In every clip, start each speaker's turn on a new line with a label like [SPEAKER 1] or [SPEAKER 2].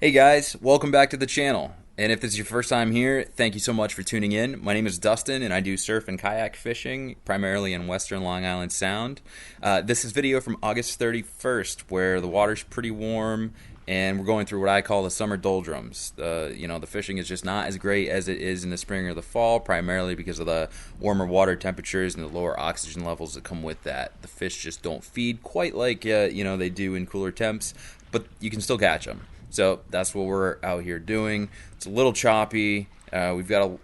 [SPEAKER 1] Hey guys, welcome back to the channel. And if this is your first time here, thank you so much for tuning in. My name is Dustin and I do surf and kayak fishing, primarily in western Long Island Sound. This is video from August 31st, where the water's pretty warm and we're going through what I call the summer doldrums. The fishing is just not as great as it is in the spring or the fall, primarily because of the warmer water temperatures and the lower oxygen levels that come with that. The fish just don't feed quite like they do in cooler temps, but you can still catch them. So that's what we're out here doing. It's a little choppy. We've got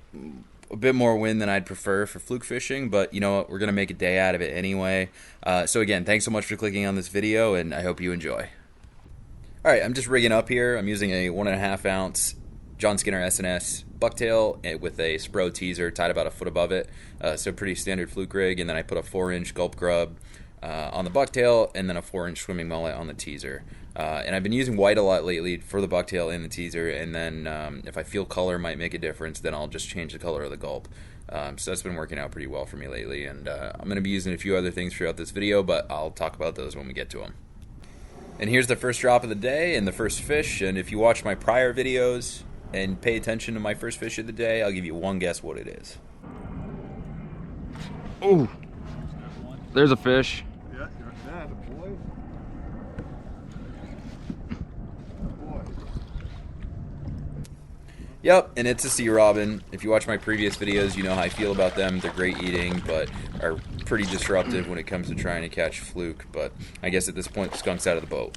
[SPEAKER 1] a bit more wind than I'd prefer for fluke fishing, but you know what? We're going to make a day out of it anyway. So again, thanks so much for clicking on this video, and I hope you enjoy. All right, I'm just rigging up here. I'm using a 1.5 ounce John Skinner S&S bucktail with a Spro teaser tied about a foot above it. So pretty standard fluke rig, and then I put a 4-inch gulp grub on the bucktail, and then a 4-inch swimming mullet on the teaser. And I've been using white a lot lately for the bucktail and the teaser, and then if I feel color might make a difference, then I'll just change the color of the gulp. So that's been working out pretty well for me lately, and I'm going to be using a few other things throughout this video, but I'll talk about those when we get to them. And here's the first drop of the day and the first fish, and if you watch my prior videos and pay attention to my first fish of the day, I'll give you one guess what it is.
[SPEAKER 2] Oh, there's a fish.
[SPEAKER 3] Yeah, you're that, boy.
[SPEAKER 1] Yep, and it's a sea robin. If you watch my previous videos, you know how I feel about them. They're great eating, but are pretty disruptive when it comes to trying to catch fluke. But I guess at this point, the skunk's out of the boat.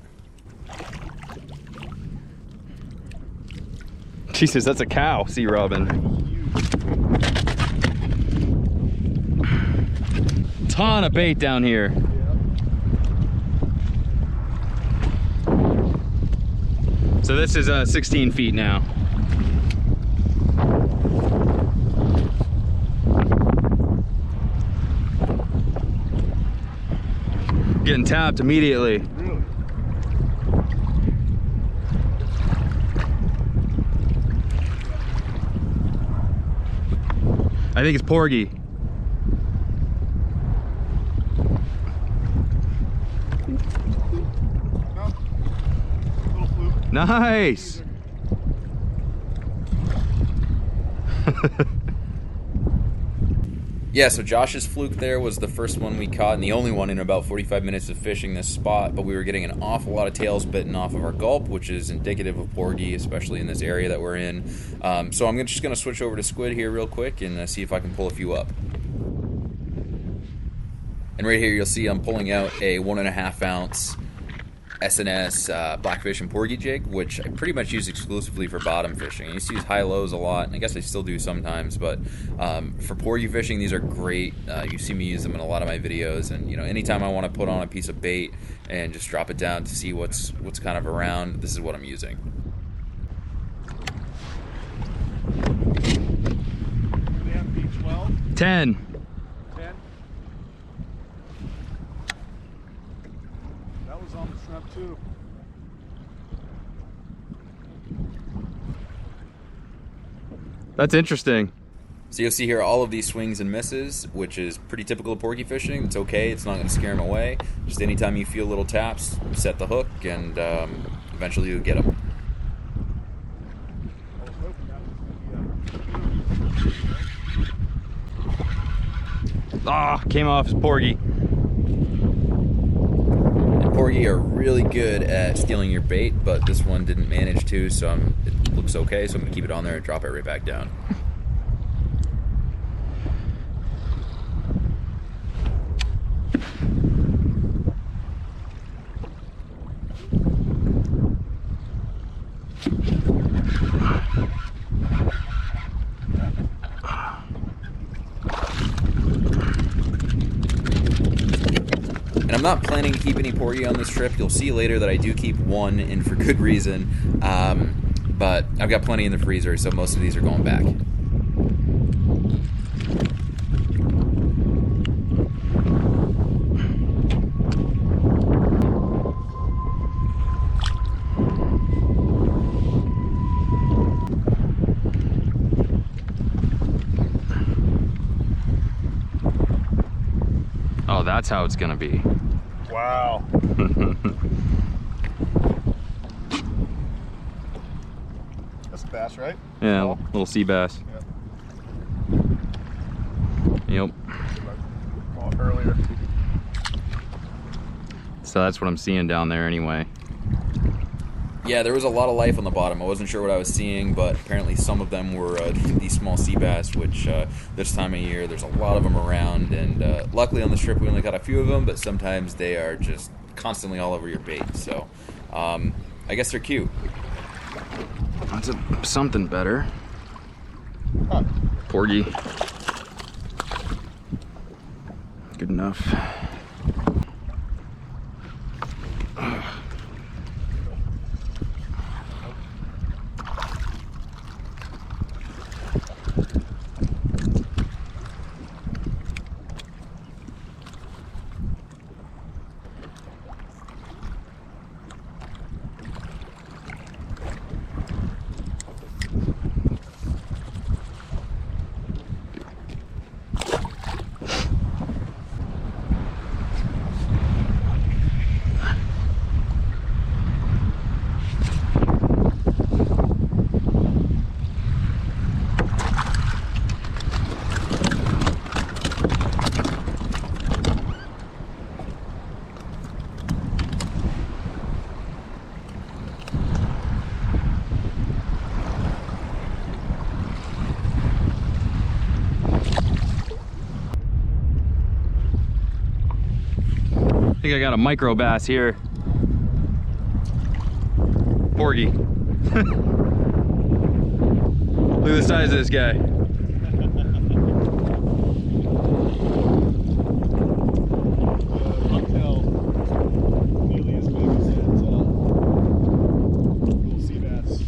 [SPEAKER 2] Jesus, that's a cow, sea robin. Ton of bait down here. So this is 16 feet now. Getting tapped immediately.
[SPEAKER 3] Really?
[SPEAKER 2] I think it's porgy.
[SPEAKER 3] No. Little fluke.
[SPEAKER 2] Nice.
[SPEAKER 1] Yeah, so Josh's fluke there was the first one we caught and the only one in about 45 minutes of fishing this spot, but we were getting an awful lot of tails bitten off of our gulp, which is indicative of porgy, especially in this area that we're in. So I'm just going to switch over to squid here real quick and see if I can pull a few up. And right here you'll see I'm pulling out a 1.5 ounce S&S blackfish and porgy jig, which I pretty much use exclusively for bottom fishing. I used to use high-lows a lot, and I guess I still do sometimes, but for porgy fishing, these are great. You see me use them in a lot of my videos, and anytime I want to put on a piece of bait and just drop it down to see what's kind of around, this is what I'm using.
[SPEAKER 3] They have to be 12,
[SPEAKER 2] 10.
[SPEAKER 3] 10. That was on the shrimp too.
[SPEAKER 2] That's interesting.
[SPEAKER 1] So you'll see here all of these swings and misses, which is pretty typical of porgy fishing. It's okay, it's not going to scare them away. Just anytime you feel little taps, set the hook, and eventually you'll get them.
[SPEAKER 3] I was hoping that was the
[SPEAKER 2] Ah, came off as porgy.
[SPEAKER 1] And porgy are really good at stealing your bait, but this one didn't manage to, so it looks okay, so I'm going to keep it on there and drop it right back down. And I'm not planning to keep any porgy on this trip. You'll see later that I do keep one, and for good reason. But I've got plenty in the freezer, so most of these are going back.
[SPEAKER 2] Oh, that's how it's gonna be.
[SPEAKER 3] Wow. bass, right?
[SPEAKER 2] Yeah,
[SPEAKER 3] Small.
[SPEAKER 2] little sea bass. Yep.
[SPEAKER 3] Caught earlier.
[SPEAKER 2] So that's what I'm seeing down there anyway.
[SPEAKER 1] Yeah, there was a lot of life on the bottom. I wasn't sure what I was seeing, but apparently some of them were these small sea bass, which this time of year, there's a lot of them around. And luckily on the strip, we only got a few of them, but sometimes they are just constantly all over your bait. So I guess they're cute.
[SPEAKER 2] That's something better.
[SPEAKER 3] Huh.
[SPEAKER 2] Porgy. Good enough. I think I got a micro bass here. Porgy. Look at the size of this guy.
[SPEAKER 3] Bucktail, nearly as big as that little sea bass.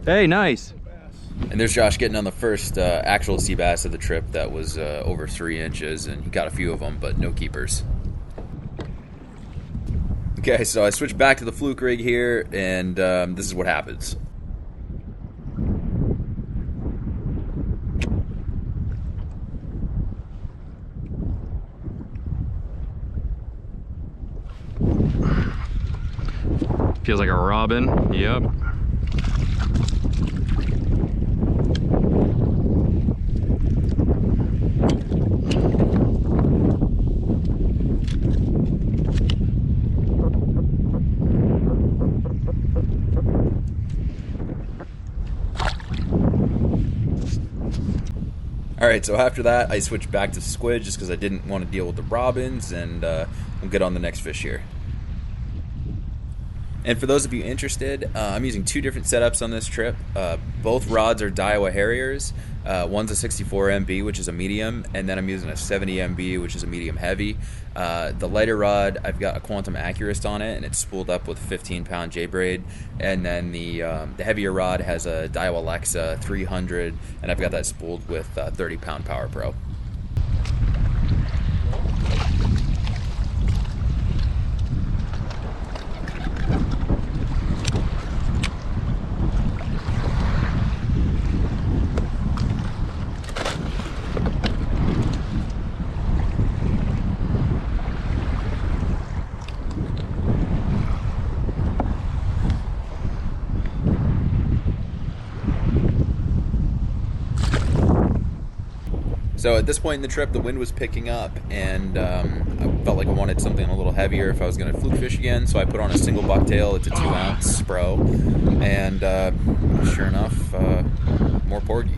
[SPEAKER 2] Hey, nice.
[SPEAKER 1] And there's Josh getting on the first actual sea bass of the trip that was over 3 inches, and he got a few of them, but no keepers. Okay, so I switched back to the Fluke rig here, and this is what happens.
[SPEAKER 2] Feels like a robin. Yep.
[SPEAKER 1] Alright, so after that, I switched back to squid just because I didn't want to deal with the robins, and we'll get on the next fish here. And for those of you interested, I'm using 2 different setups on this trip. Both rods are Daiwa Harriers. One's a 64 MB, which is a medium, and then I'm using a 70 MB, which is a medium heavy. The lighter rod, I've got a Quantum Accurist on it, and it's spooled up with a 15-pound J-braid. And then the heavier rod has a Daiwa Lexa 300, and I've got that spooled with 30-pound Power Pro. So at this point in the trip, the wind was picking up, and I felt like I wanted something a little heavier if I was going to fluke fish again, so I put on a single bucktail. It's a 2-ounce Spro, and sure enough, more porgy.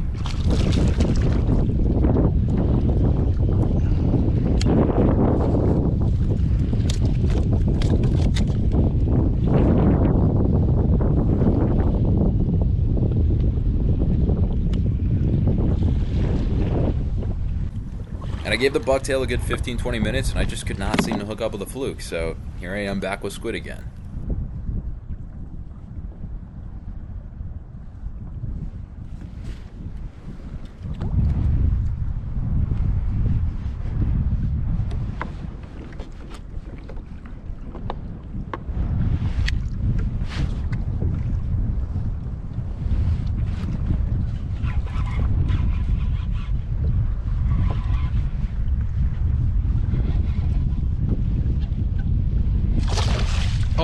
[SPEAKER 1] And I gave the bucktail a good 15-20 minutes, and I just could not seem to hook up with a fluke, so here I am back with squid again.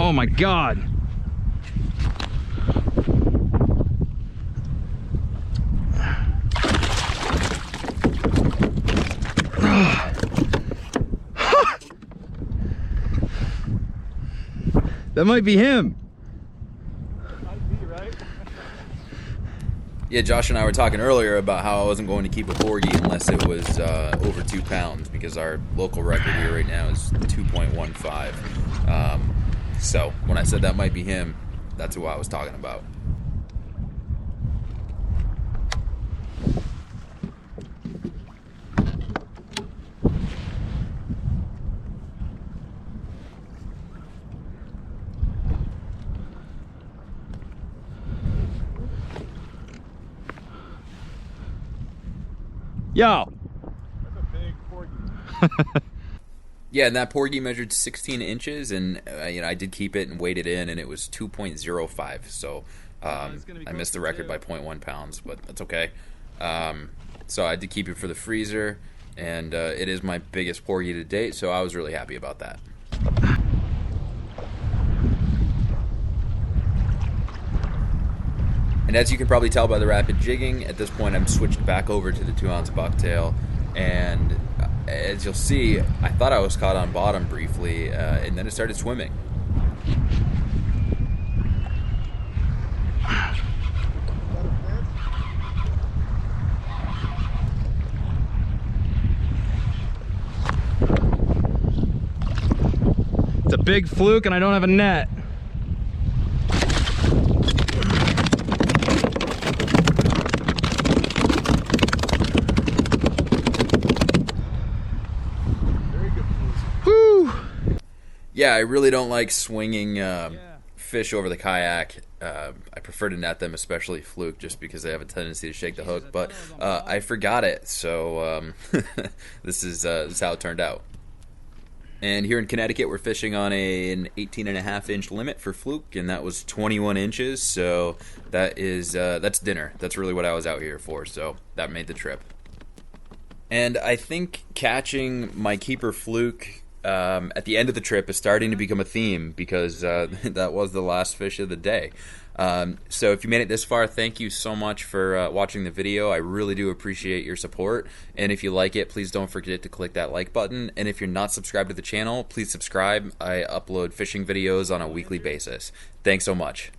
[SPEAKER 2] Oh my God. That might be him.
[SPEAKER 3] Might be, right?
[SPEAKER 1] Yeah, Josh and I were talking earlier about how I wasn't going to keep a porgy unless it was over 2 pounds, because our local record here right now is 2.15. So when I said that might be him, that's who I was talking about.
[SPEAKER 2] Yo.
[SPEAKER 3] That's a big porgy.
[SPEAKER 1] Yeah, and that porgy measured 16 inches, and I did keep it and weighed it in, and it was 2.05. So I missed the record by 0.1 pounds, but that's okay. So I did keep it for the freezer, and it is my biggest porgy to date, so I was really happy about that. And as you can probably tell by the rapid jigging, at this point I'm switched back over to the 2-ounce bucktail, and as you'll see, I thought I was caught on bottom briefly, and then it started swimming.
[SPEAKER 2] It's a big fluke and I don't have a net.
[SPEAKER 1] Yeah, I really don't like swinging fish over the kayak. I prefer to net them, especially fluke, just because they have a tendency to shake the hook. But I forgot it, so this is how it turned out. And here in Connecticut, we're fishing on an 18.5-inch limit for fluke, and that was 21 inches. So that's dinner. That's really what I was out here for. So that made the trip. And I think catching my keeper fluke at the end of the trip is starting to become a theme, because that was the last fish of the day. So if you made it this far, thank you so much for watching the video. I really do appreciate your support, and if you like it, please don't forget to click that like button, and if you're not subscribed to the channel, please subscribe. I upload fishing videos on a weekly basis. Thanks so much.